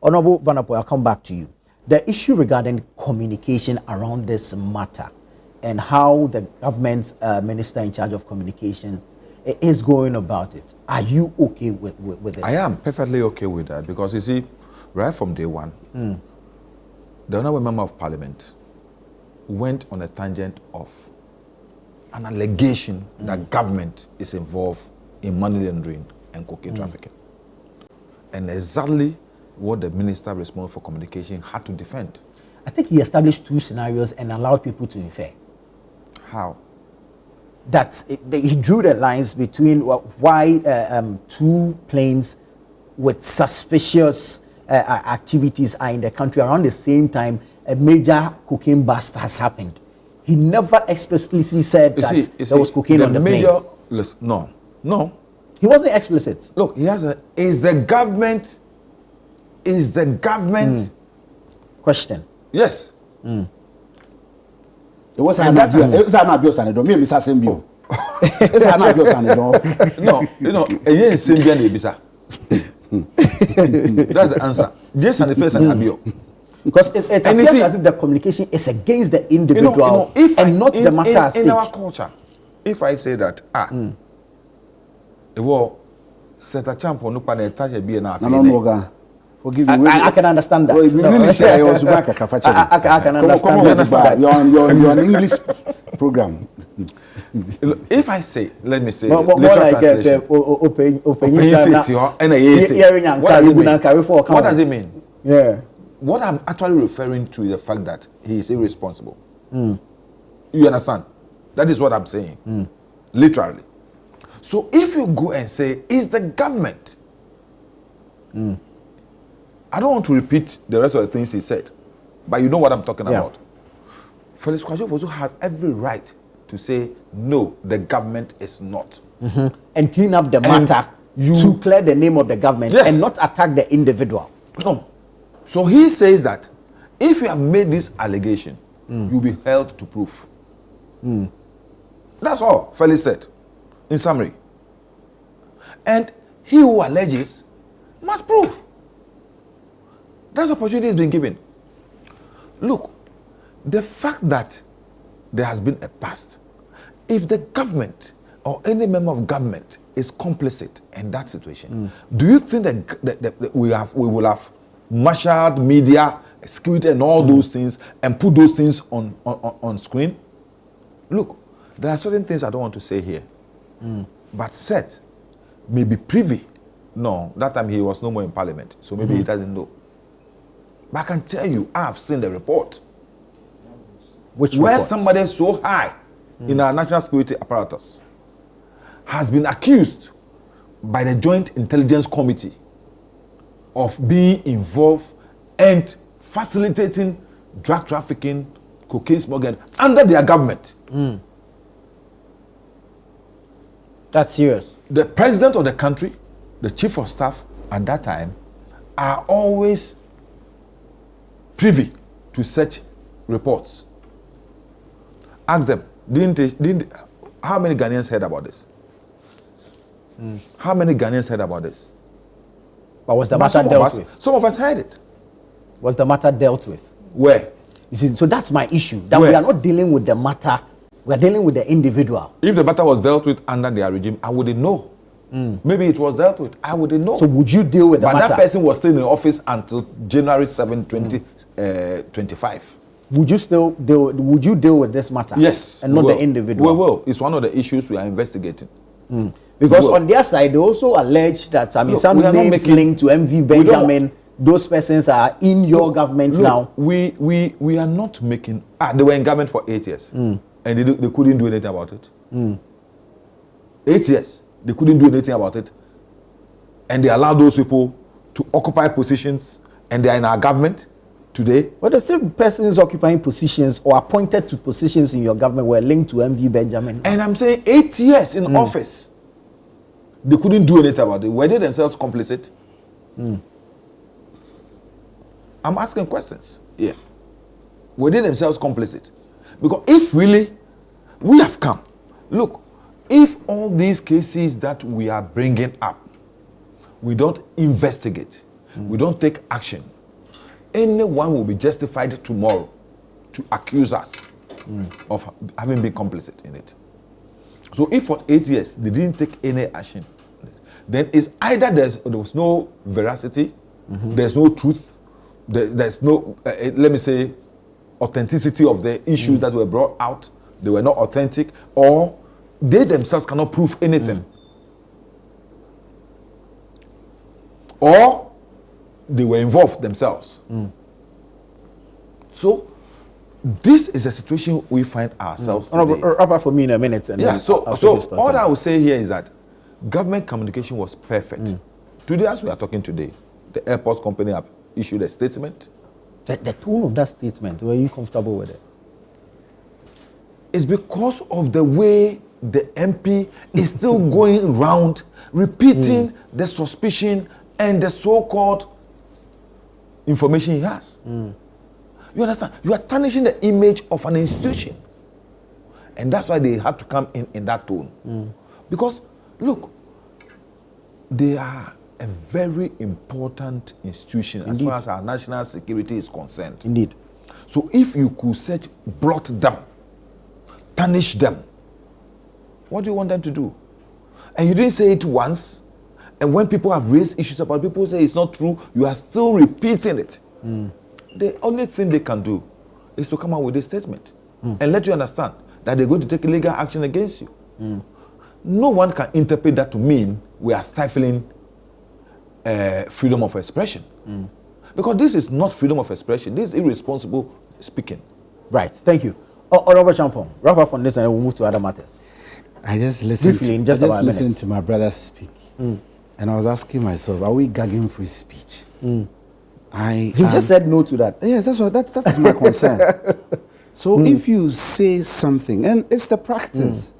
Honorable Vanderpuye, I'll come back to you. The issue regarding communication around this matter and how the government's minister in charge of communication is going about it. Are you okay with it? I am perfectly okay with that because you see, right from day one, the honorable member of parliament went on a tangent of an allegation that government is involved in money laundering and cocaine trafficking. And exactly what the minister responsible for communication had to defend. I think he established two scenarios and allowed people to infer. How? That he drew the lines between why two planes with suspicious activities are in the country around the same time a major cocaine bust has happened. He never explicitly said there was cocaine on the plane. No. He wasn't explicit. Look, he has a, is the government question. Yes. It was an abuse. It was an abuse and don't me Mr. Simbio. It's an abuse and don't. No, you know, a Simbia Nebisa. That's the answer. Yes, and the first and abuse. Because it appears as if the communication is against the individual not the matter at stake. In our culture, if I say that, well, set a champ for no panel touch a beer now. Forgive me. I can understand that. I can understand. You're an English program. If I say, let me say, more like open what does it mean? Yeah. What I'm actually referring to is the fact that he is irresponsible. You understand? That is what I'm saying. Literally. So if you go and say, is the government? I don't want to repeat the rest of the things he said, but you know what I'm talking about. Felix Kwashiorkor also has every right to say, no, the government is not. And clean up the matter to clear the name of the government and not attack the individual. No. So he says that if you have made this allegation, you'll be held to proof. That's all Felix said, in summary. And he who alleges must prove. That's opportunity has been given. Look, the fact that there has been a past, if the government or any member of government is complicit in that situation, do you think that we will have marshaled media, security, and all those things, and put those things on screen? Look, there are certain things I don't want to say here, but Seth may be privy. No, that time he was no more in parliament, so maybe he doesn't know. But I can tell you, I have seen the report. Where somebody so high in our national security apparatus has been accused by the Joint Intelligence Committee of being involved and facilitating drug trafficking, cocaine smuggling under their government. That's serious. The president of the country, the chief of staff at that time, are always privy to such reports. Ask them, how many Ghanaians heard about this? How many Ghanaians heard about this? But was the matter dealt with? Some of us heard it. Was the matter dealt with? Where? You see, so that's my issue. That we are not dealing with the matter, we are dealing with the individual. If the matter was dealt with under their regime, I wouldn't know. Maybe it was dealt with, I wouldn't know. So would you deal with the matter? But that person was still in office until January 7, 2025. Would you still deal with this matter? Yes. And not the individual? We will. It's one of the issues we are investigating. Because on their side, they also allege that some names linked to MV Benjamin, those persons are in your government now. We are not making... they were in government for 8 years. And they couldn't do anything about it. 8 years. They couldn't do anything about it. And they allowed those people to occupy positions, and they are in our government today. But the same persons occupying positions or appointed to positions in your government were linked to MV Benjamin. And I'm saying 8 years in office. They couldn't do anything about it. Were they themselves complicit? I'm asking questions. Yeah. Were they themselves complicit? Because if really we have come, look, if all these cases that we are bringing up, we don't investigate, we don't take action, anyone will be justified tomorrow to accuse us of having been complicit in it. So if for 8 years they didn't take any action, then it's either there was no veracity, there's no truth, there's no, let me say, authenticity of the issues that were brought out, they were not authentic, or they themselves cannot prove anything. Or they were involved themselves. So this is a situation we find ourselves today. Wrap up for me in a minute. And yeah, so all I will say here is that government communication was perfect. Today, as we are talking today, the airports company have issued a statement. The tone of that statement, were you comfortable with it? It's because of the way the MP is still going round, repeating the suspicion and the so-called information he has. You understand? You are tarnishing the image of an institution. And that's why they have to come in that tone. Because, look, they are a very important institution as far as our national security is concerned. Indeed. So if you could blot them, tarnish them, what do you want them to do? And you didn't say it once, and when people have raised issues about it, people say it's not true, you are still repeating it. The only thing they can do is to come out with a statement and let you understand that they're going to take legal action against you. No one can interpret that to mean we are stifling freedom of expression. Because this is not freedom of expression, this is irresponsible speaking. Right, thank you. Honorable Champon, wrap up on this and then we'll move to other matters. I just listened, briefly, in just about a minute. listened to my brother speak. And I was asking myself, are we gagging free speech? He just said no to that. Yes, that's my concern. So if you say something, and it's the practice,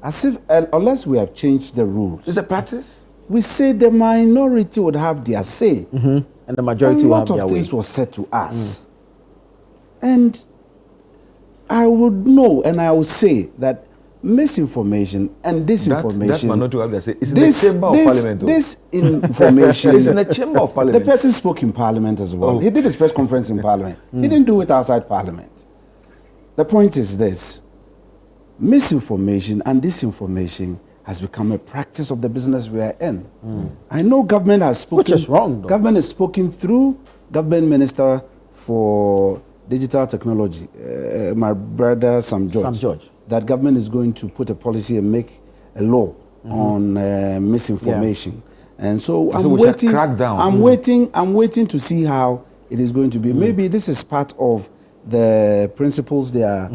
as if unless we have changed the rules. Is it practice? We say the minority would have their say. And the majority will have their way. A lot of things were said to us. And I would know, and I would say that misinformation and disinformation. That minority will have their say. It's in the chamber of parliament. This information. It's in the chamber of parliament. The person spoke in parliament as well. He did his press conference in parliament. He didn't do it outside parliament. The point is this: misinformation and disinformation has become a practice of the business we are in. I know government has spoken. Which is wrong, though. Government has spoken through Government Minister for Digital Technology, my brother Sam George. That government is going to put a policy and make a law on misinformation. And so I'm waiting. Crack down. I'm waiting to see how it is going to be. Maybe this is part of the principles they are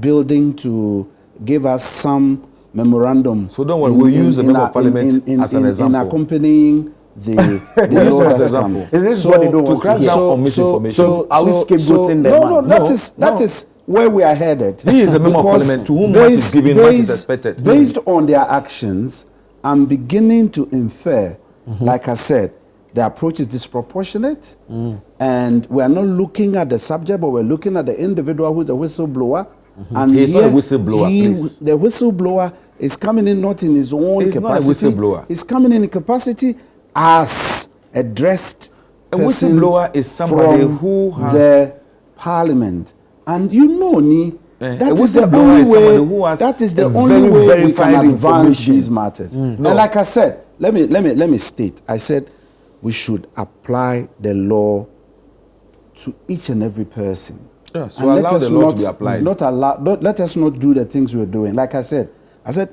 building to give us some memorandum. So don't worry, we'll use the member of parliament as an example. In accompanying the law as an example. Is this what they don't to crack down on misinformation? So are we scapegoating them? No, that is where we are headed. He is a member of parliament to whom much is given, much is expected. Based on their actions, I'm beginning to infer, like I said, the approach is disproportionate, and we are not looking at the subject, but we're looking at the individual who is a whistleblower. And he's not a whistleblower, please. The whistleblower is coming in not in his own capacity. Not a whistleblower. He's coming in capacity as addressed. A whistleblower is somebody who has the parliament. And you know, that is the only way. That is the only way we can advance these matters. And like I said, let me state. I said we should apply the law to each and every person. Yeah, so allow the law to be applied. Let us not do the things we're doing. Like I said,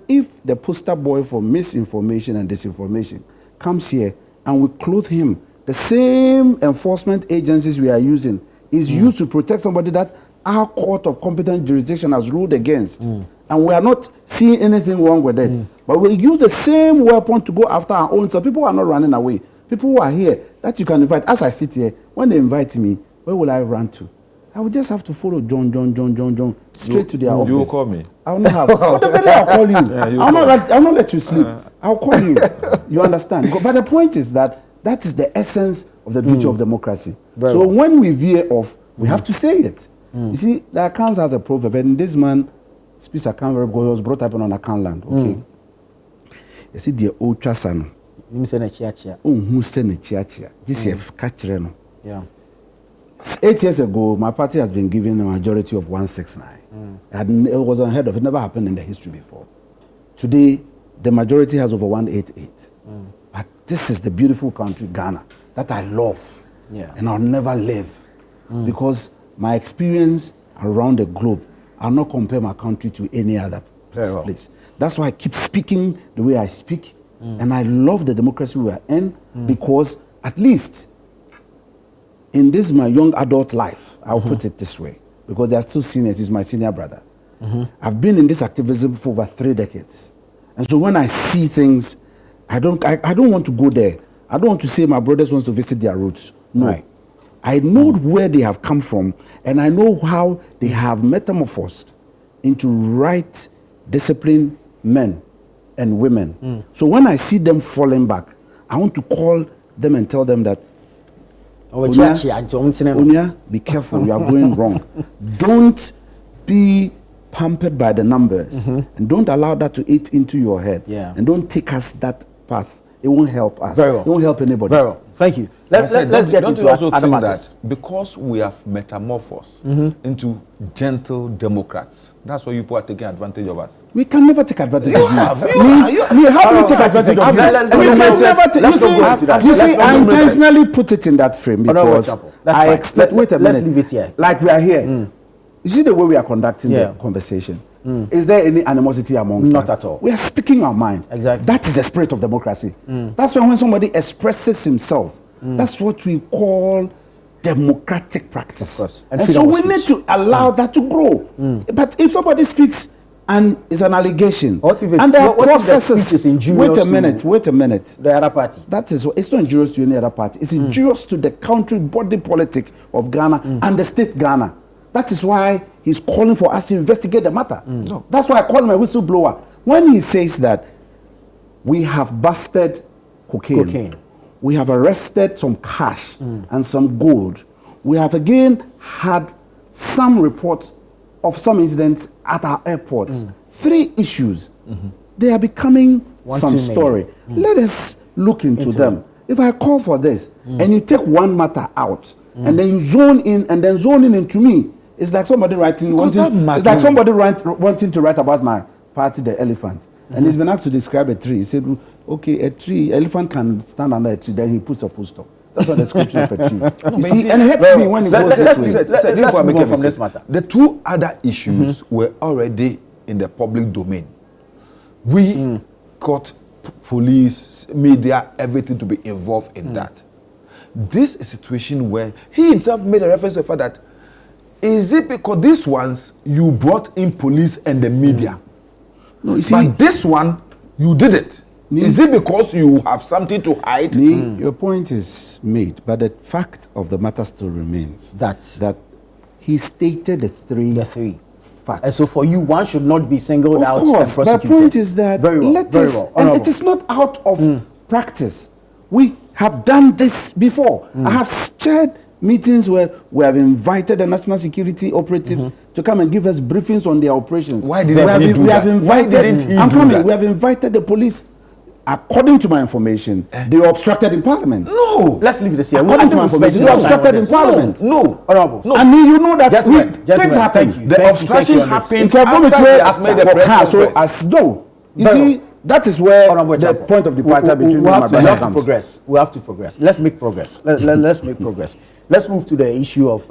if the poster boy for misinformation and disinformation comes here and we clothe him, the same enforcement agencies we are using is used to protect somebody that our court of competent jurisdiction has ruled against. And we are not seeing anything wrong with it. But we use the same weapon to go after our own. So people are not running away. People who are here that you can invite. As I sit here, when they invite me, where will I run to? I will just have to follow John straight to their office. You will call me. I will not have. I'll call you. I'll not let you sleep. I'll call you. You understand? But the point is that is the essence of the beauty of democracy. So when we veer off, we have to say it. You see, the accounts has a proverb, and this man speaks account very good. He was brought up on account land. Okay. You see, the old chasano. Nim se na chia. Who send a chia. This is catcher. Yeah. 8 years ago, my party has been given a majority of 169. It was unheard of. It never happened in the history before. Today, the majority has over 188. But this is the beautiful country, Ghana, that I love. Yeah. And I'll never leave. Because my experience around the globe, I'll not compare my country to any other place. That's why I keep speaking the way I speak. And I love the democracy we are in because at least in this my young adult life, I'll put it this way, because they are still seniors, he's my senior brother. I've been in this activism for over 3 decades. And so when I see things, I don't want to go there. I don't want to say my brothers want to visit their roots. No. Right. I know where they have come from, and I know how they have metamorphosed into right, disciplined men and women. So when I see them falling back, I want to call them and tell them that, Onya, be careful, you are going wrong. Don't be pampered by the numbers, and don't allow that to eat into your head. And don't take us that path. It won't help us. It won't help anybody. Very well. Thank you. Let's get into other matters. That because we have metamorphosed into gentle Democrats, that's why you people are taking advantage of us. We can never take advantage of you. How do you take advantage of us? You see, I intentionally put it in that frame because I expect. Wait a minute. Let's leave it here. Like we are here. You see the way we are conducting the conversation. Is there any animosity amongst us? Not at all. We are speaking our mind. Exactly. That is the spirit of democracy. That's why when somebody expresses himself, that's what we call democratic practice. Of course. And so we need to allow that to grow. But if somebody speaks and it's an allegation, and there are processes, wait a minute. The other party. That is, it's not injurious to any other party. It's injurious to the country body politic of Ghana and the state Ghana. That is why he's calling for us to investigate the matter. No. That's why I call him a whistleblower. When he says that we have busted cocaine. We have arrested some cash and some gold. We have again had some reports of some incidents at our airports. 3 issues. They are becoming some story. Let us look into them. If I call for this and you take one matter out and then you zone in and then zone in into me, it's like somebody wanting to write about my party, the elephant. And he's been asked to describe a tree. He said, okay, a tree, elephant can stand under a tree, then he puts a full stop. That's what the description of a tree. You see, and it hurts me when he goes this way. Let's move on from this matter. The 2 other issues were already in the public domain. We got police, media, everything to be involved in that. This is a situation where he himself made a reference to the fact that is it because these ones you brought in police and the media? No, you see, but this one you did it. Is it because you have something to hide? Your point is made, but the fact of the matter still remains that he stated the three facts. And so for you, one should not be singled out and prosecuted. My point is that and it is not out of practice. We have done this before. I have chaired meetings where we have invited the national security operatives to come and give us briefings on their operations. Why didn't he do that? Why didn't he do that? We have invited the police. According to my information, they obstructed in Parliament. No, let's leave this here. According to my information, they obstructed in Parliament. No, Honorable. No. And you know that things happen. The obstruction happened after they have made the press conference. So as though you see. That is where the point of departure between my brother comes. We have to progress. Let's make progress. Let's make progress. Let's move to the issue of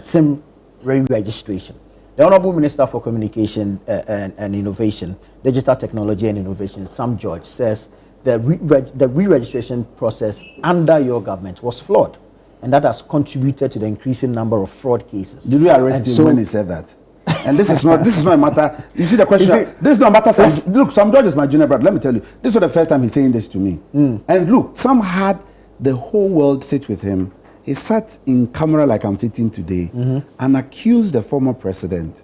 SIM re-registration. The Honorable Minister for Communication and Innovation, Digital Technology and Innovation, Sam George, says the re-registration process under your government was flawed, and that has contributed to the increasing number of fraud cases. Did we arrest him when he said that? And this is not a matter. You see the question. This is not a matter. Look, Sam George is my junior brother. Let me tell you, this was the first time he's saying this to me. And look, Sam had the whole world sit with him. He sat in camera like I'm sitting today and accused the former president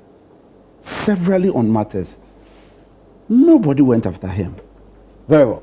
severally on matters. Nobody went after him. Very well.